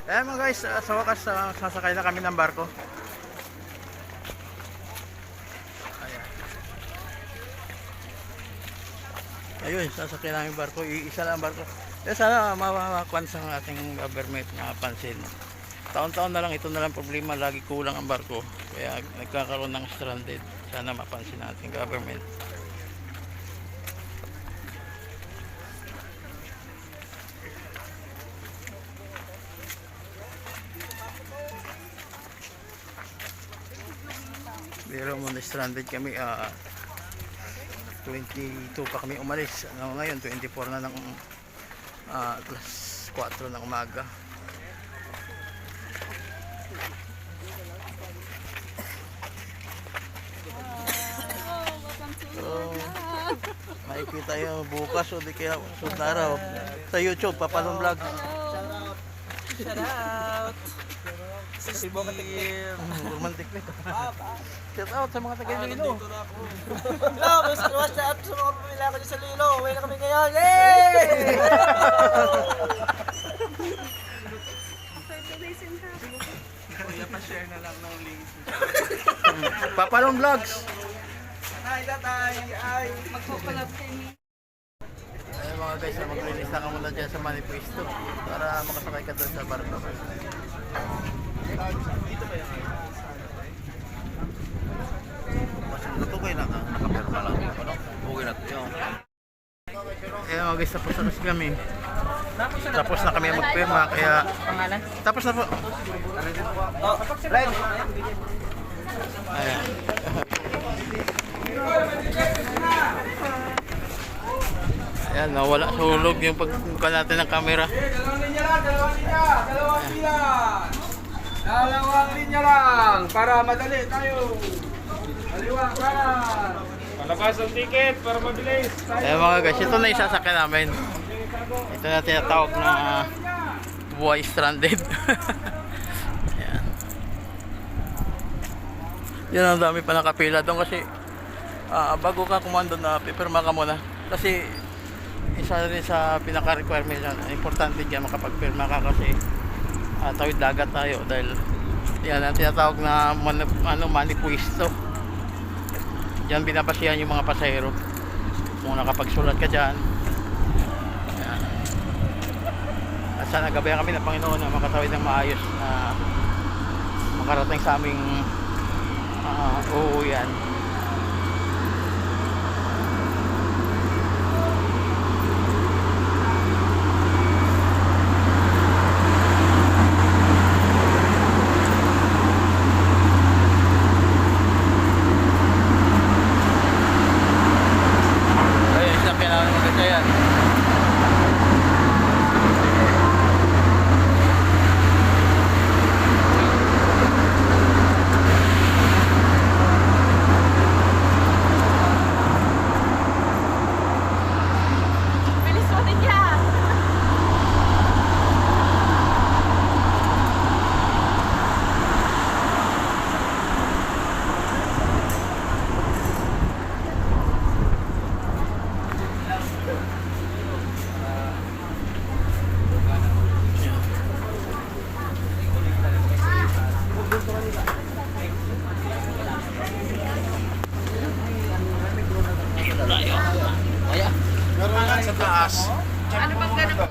Eh mga guys, sa wakas sasakay na kami ng barko. Ayan. Ayun, sasakay namin yung barko. Isa lang ang barko. Eh sana mawakwan sa ating government na pansin. Taon-taon na lang ito na lang problema. Lagi kulang ang barko. Kaya nagkakaroon ng stranded. Sana mapansin natin government. Pero muna stranded kami 22 pa kami umalis. Ngayon 24 na ng alas 4 ng umaga. So, makikita yung bukas o di kaya sunod na araw sa YouTube, Papalong Vlog. Shout out! Si romantic nito. Shout out sa mga taga-Iloilo. Hello! Shout out sa mga pamilya ko dyan sa Lilo. Uwi na kami ngayon. Yay! Kuya, pa-share na lang ng links. Papalong Vlogs. Tatay! Ay! Magpapalap kayo. Ayun mga guys, maglinis na ka muna dyan sa manifesto para makasakay ka doon sa barko. Mas natukoy na ka, nakapirma lang. Ano? Okay na ito yun. Ayun mga guys, tapos na kami. Tapos na kami magpirma, kaya... Pangalan? Tapos na po. Oh, Ren! Ayan. Ayan, nawala sa hulog yung pagkuka natin ng camera. Dalawang linya lang, dalawang linya, dalawang linya. Dalawang linya lang para madali tayo. Kaliwa kanan. Palabas ang ticket para mabilis. Ayan mga guys, ito na isasakyan namin. Ito na tinatawag na buhay stranded. Ayan. Yan, ang dami pa nakapila doon kasi bago ka kumando na pipirma ka muna. Kasi isa rin sa pinaka-requirement yan, importante dyan makapagpirma ka kasi tawid dagat tayo dahil yan ang tinatawag na manipuisto. Diyan binabasihan yung mga pasahero kung nakapagsulat ka dyan. Yan. At sana gabayan kami ng Panginoon na makatawid ng maayos na makarating sa aming uuwian. Sa taas. Ano bang ganun?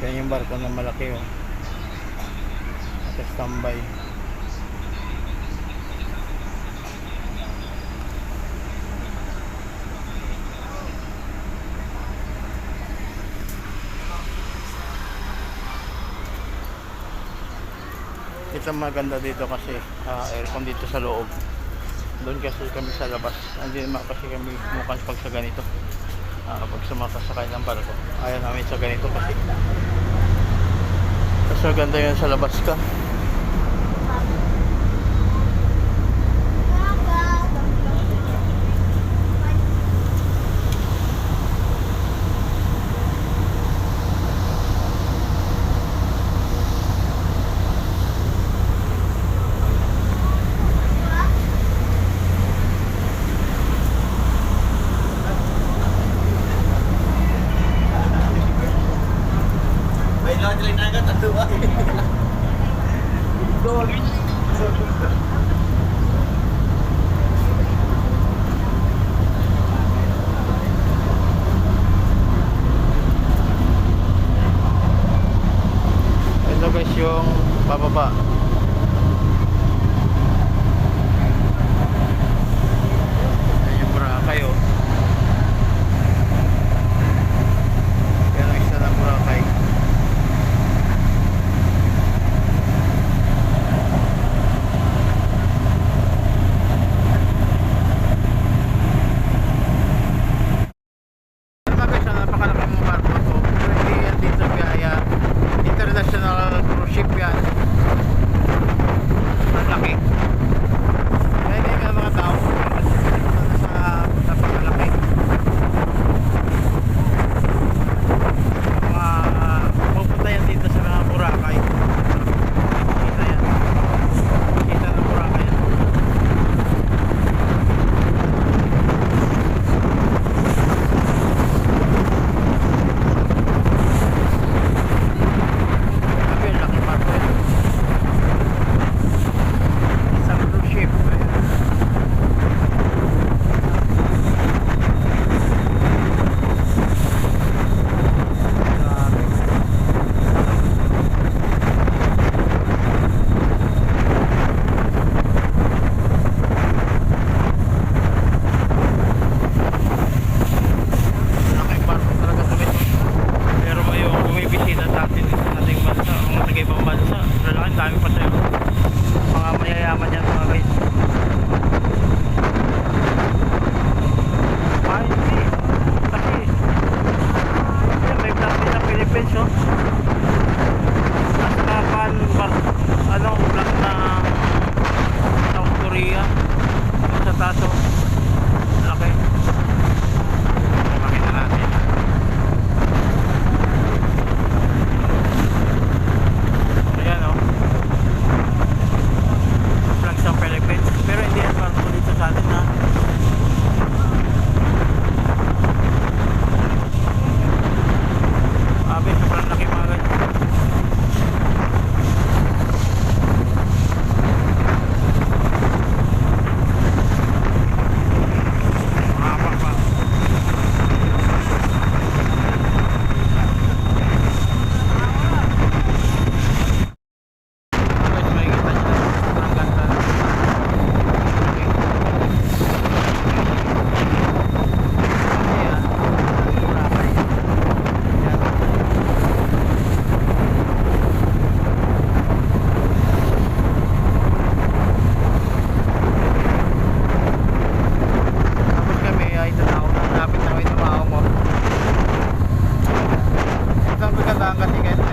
Yan yung barko na malaki oh. Naka-standby. Ito maganda dito kasi aircon dito sa loob. Doon kasi kami sa labas. Hindi naman kasi kami mukhang pag sa ganito. Pag sumakasakay ng barko. Ayaw namin sa ganito kasi. Mas maganda yun sa labas ka. May lahat nila inagat ang duwa. Ito guys yung pababa. Ayan yung Boracay oh. Yan ang isa ng Boracay. Napakalaking barko to. Hindi yan dito gaya international cruise ship yan. Ang laki. Kaya hindi ka mga tao sa napakalaki. Pupunta yan dito sa mga Boracay. Kita yan. Kita ng Boracay yan. Sabi, laki barko yan. Isang cruise ship. Grabe. Laki barko talaga to guys. Pero yung bumibisita sa atin sa ating bansa, mga taga-ibang bansa, lalaki, dami pa sa'yo. Mga mayayaman yan mga guys. Hindi. Kasi, yan, may flag din sa Philippines, oh. At saka flag ng South Korea. Sa taso. Laki. Makita natin. Ayan oh. Flag sa Philippines. Pero hindi yan barko dito sa atin ha. Sabi, sobrang laki mga guys. Mahaba pa. Guys, makikita nyo na. Sobrang ganda na. Okay. Ayan. Boracay. Ayan. Tapos kami ay tanaw na. Lapit na kami tumaong mo. Ito ang kagandahan kasi guys.